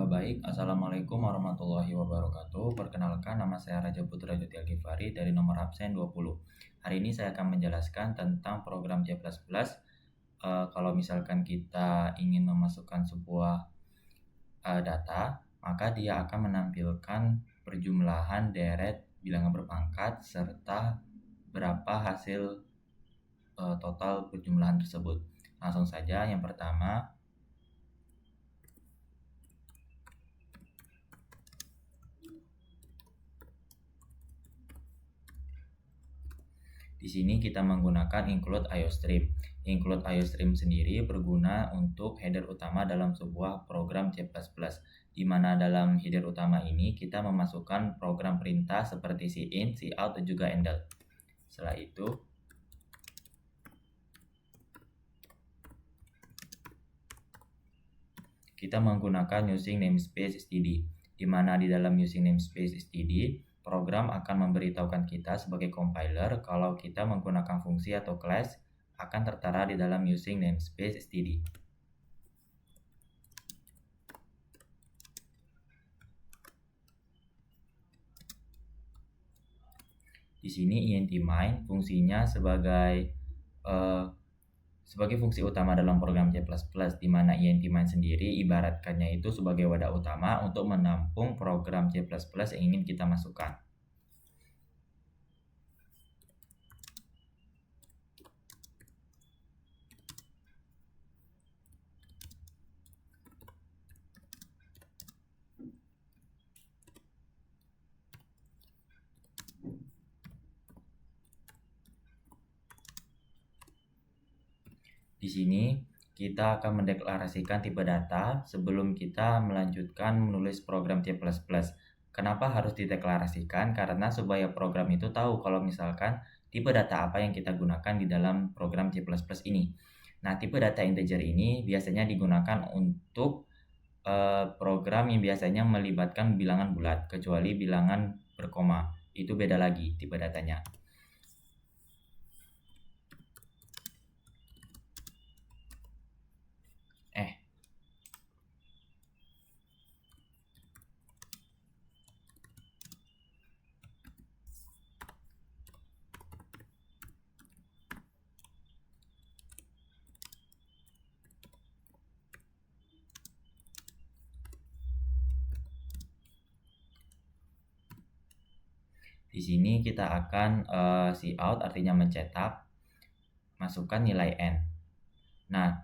Baik, Assalamualaikum warahmatullahi wabarakatuh. Perkenalkan, nama saya Raja Putra Jati Alkifari dari nomor absen 20. Hari ini saya akan menjelaskan tentang program C++. Kalau misalkan kita ingin memasukkan sebuah data, maka dia akan menampilkan perjumlahan deret bilangan berpangkat serta berapa hasil total perjumlahan tersebut. Langsung saja, yang pertama, di sini kita menggunakan include IOStream. Include IOStream sendiri berguna untuk header utama dalam sebuah program C++, di mana dalam header utama ini kita memasukkan program perintah seperti cin, cout, dan juga endl. Setelah itu, kita menggunakan using namespace std, di mana di dalam using namespace std, program akan memberitahukan kita sebagai compiler kalau kita menggunakan fungsi atau class akan tertera di dalam using namespace std. Di sini int main fungsinya sebagai fungsi utama dalam program C++, di mana int main sendiri ibaratkannya itu sebagai wadah utama untuk menampung program C++ yang ingin kita masukkan. Di sini kita akan mendeklarasikan tipe data sebelum kita melanjutkan menulis program C++. Kenapa harus dideklarasikan? Karena supaya program itu tahu kalau misalkan tipe data apa yang kita gunakan di dalam program C++ ini. Nah, tipe data integer ini biasanya digunakan untuk program yang biasanya melibatkan bilangan bulat, kecuali bilangan berkoma. Itu beda lagi tipe datanya. Di sini kita akan cout, artinya mencetak, masukkan nilai n. Nah,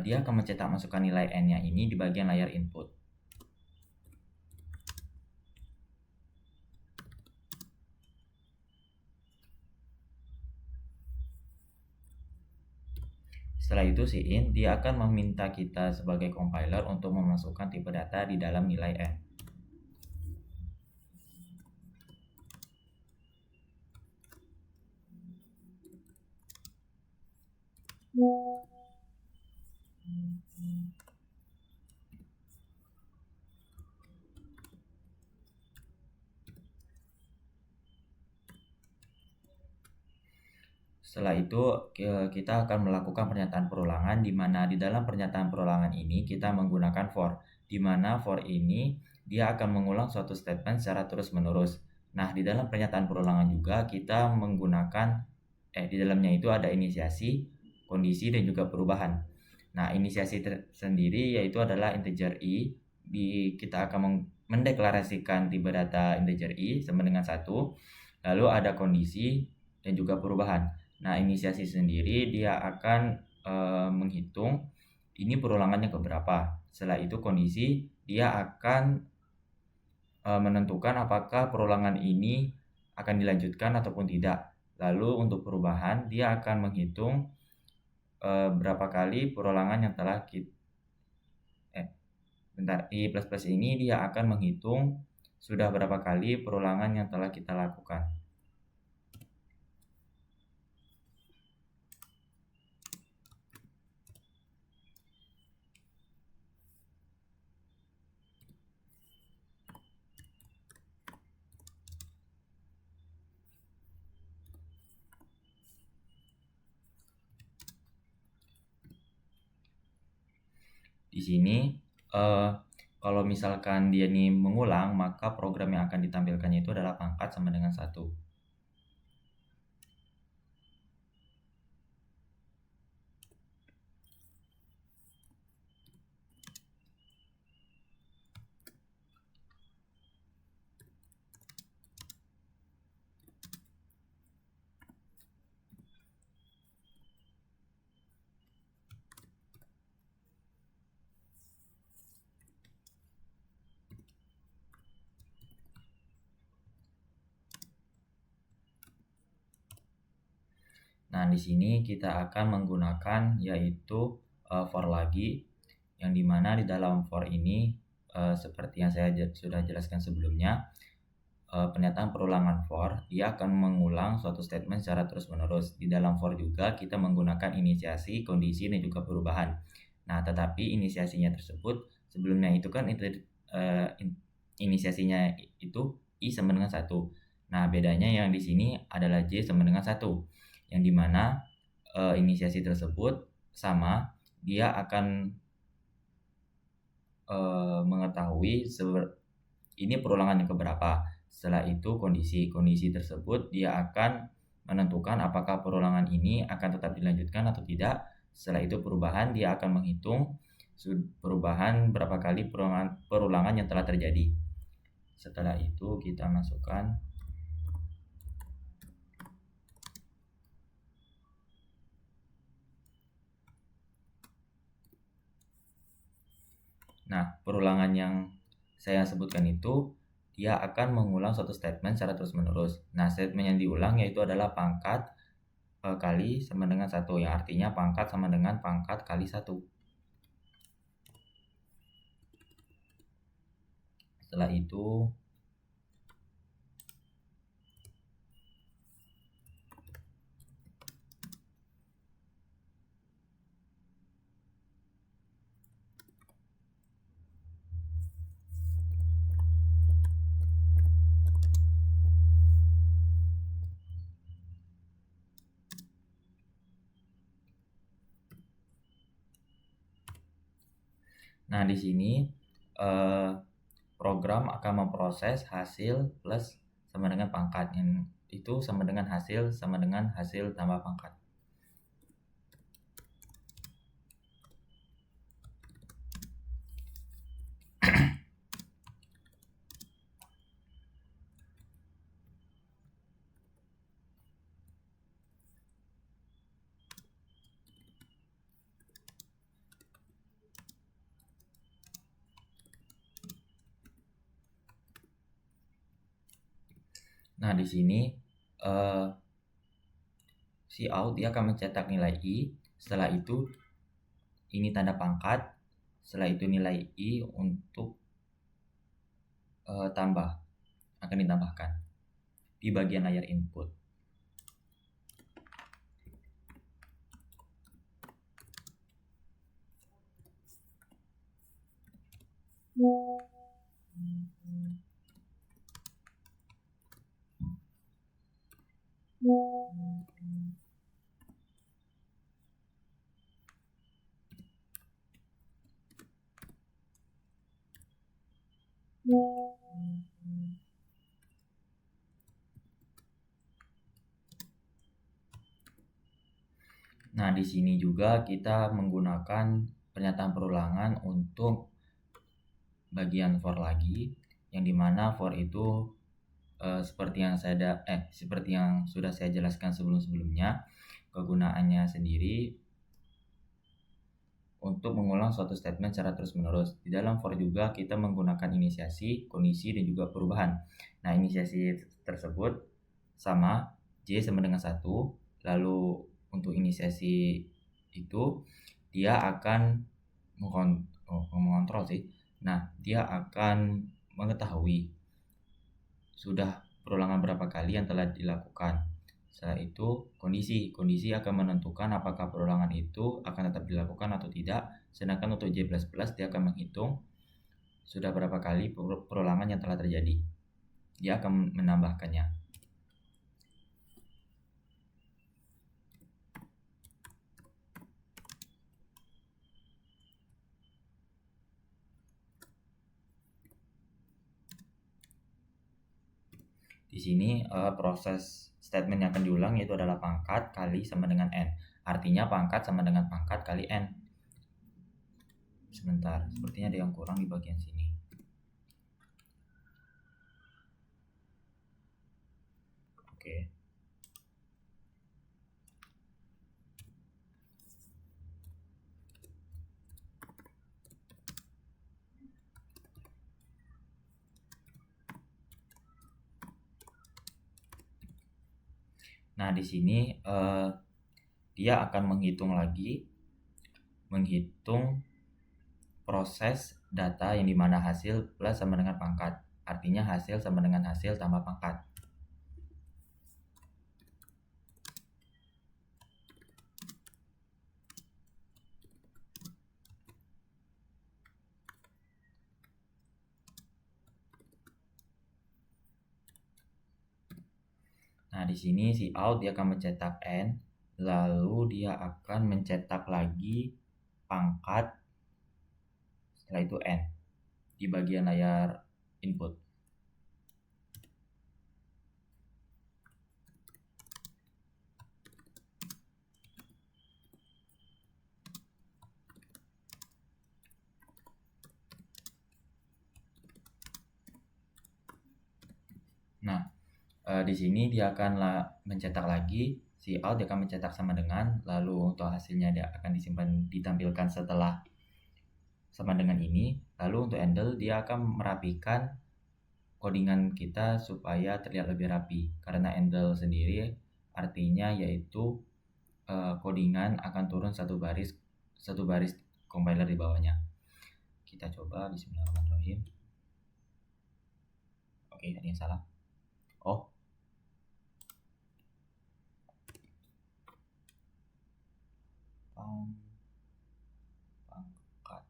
dia akan mencetak masukkan nilai n-nya ini di bagian layar input. Setelah itu cin, dia akan meminta kita sebagai compiler untuk memasukkan tipe data di dalam nilai n. Setelah itu kita akan melakukan pernyataan perulangan, di mana di dalam pernyataan perulangan ini kita menggunakan for, di mana for ini dia akan mengulang suatu statement secara terus-menerus. Nah, di dalam pernyataan perulangan juga kita menggunakan di dalamnya itu ada inisiasi, kondisi, dan juga perubahan. Nah, inisiasi sendiri yaitu adalah integer i. Kita akan mendeklarasikan tipe data integer i sama dengan 1. Lalu ada kondisi dan juga perubahan. Nah, inisiasi sendiri dia akan menghitung ini perulangannya keberapa. Setelah itu kondisi dia akan menentukan apakah perulangan ini akan dilanjutkan ataupun tidak. Lalu untuk perubahan dia akan menghitung berapa kali perulangan yang telah i++ ini dia akan menghitung sudah berapa kali perulangan yang telah kita lakukan. Di sini Kalau misalkan dia nih mengulang, maka program yang akan ditampilkannya itu adalah pangkat sama dengan 1. Nah, di sini kita akan menggunakan yaitu for lagi, yang dimana di dalam for ini seperti yang saya sudah jelaskan sebelumnya, pernyataan perulangan for dia akan mengulang suatu statement secara terus-menerus. Di dalam for juga kita menggunakan inisiasi, kondisi, dan juga perubahan. Nah, tetapi inisiasinya tersebut sebelumnya itu kan inisiasinya itu I sama dengan 1. Nah, bedanya yang di sini adalah J sama dengan 1. Yang dimana inisiasi tersebut sama, dia akan mengetahui ini perulangan yang keberapa. Setelah itu kondisi tersebut dia akan menentukan apakah perulangan ini akan tetap dilanjutkan atau tidak. Setelah itu perubahan, dia akan menghitung perubahan berapa kali perulangan yang telah terjadi. Setelah itu kita masukkan Nah, perulangan yang saya sebutkan itu dia akan mengulang suatu statement secara terus-menerus. Nah, statement yang diulang yaitu adalah pangkat kali sama dengan 1, yang artinya pangkat sama dengan pangkat kali 1. Setelah itu Nah, di sini program akan memproses hasil plus sama dengan pangkat, yang itu sama dengan hasil tambah pangkat. Nah, di sini si out dia akan mencetak nilai I. Setelah itu ini tanda pangkat. Setelah itu nilai I untuk tambah akan ditambahkan di bagian layar input. Nah, di sini juga kita menggunakan pernyataan perulangan untuk bagian for lagi, yang dimana for itu seperti yang sudah saya jelaskan sebelum-sebelumnya, kegunaannya sendiri untuk mengulang suatu statement secara terus-menerus. Di dalam for juga kita menggunakan inisiasi, kondisi, dan juga perubahan. Nah, inisiasi tersebut sama, J sama dengan 1. Lalu untuk inisiasi itu dia akan mengontrol sih. Nah, dia akan mengetahui sudah perulangan berapa kali yang telah dilakukan. Setelah itu kondisi akan menentukan apakah perulangan itu akan tetap dilakukan atau tidak. Sedangkan untuk J++ dia akan menghitung sudah berapa kali perulangan yang telah terjadi. Dia akan menambahkannya. Di sini proses statement yang akan diulang yaitu adalah pangkat kali sama dengan n. Artinya pangkat sama dengan pangkat kali n. Sebentar, sepertinya ada yang kurang di bagian sini. Oke. Nah, di sini dia akan menghitung proses data yang dimana hasil plus sama dengan pangkat. Artinya hasil sama dengan hasil tambah pangkat. Nah, di sini si out dia akan mencetak n, lalu dia akan mencetak lagi pangkat, setelah itu n di bagian layar input. Nah, di sini dia akan mencetak lagi, si out dia akan mencetak sama dengan, lalu untuk hasilnya dia akan ditampilkan setelah sama dengan ini. Lalu untuk handle dia akan merapikan codingan kita supaya terlihat lebih rapi, karena handle sendiri artinya yaitu codingan akan turun satu baris compiler di bawahnya. Kita coba. Bismillahirrahmanirrahim. Oke, ada yang salah. Oh, pangkat.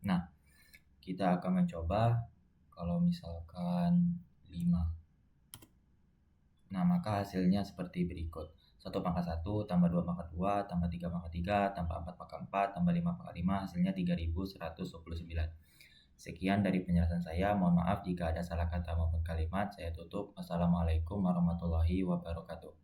Nah, kita akan mencoba kalau misalkan 5. Nah, maka hasilnya seperti berikut. 1 pangkat 1 tambah 2 pangkat 2 tambah 3 pangkat 3 tambah 4 pangkat 4 tambah 5 pangkat 5, hasilnya 3129. Sekian dari penjelasan saya. Mohon maaf jika ada salah kata maupun kalimat. Saya tutup. Wassalamualaikum warahmatullahi wabarakatuh.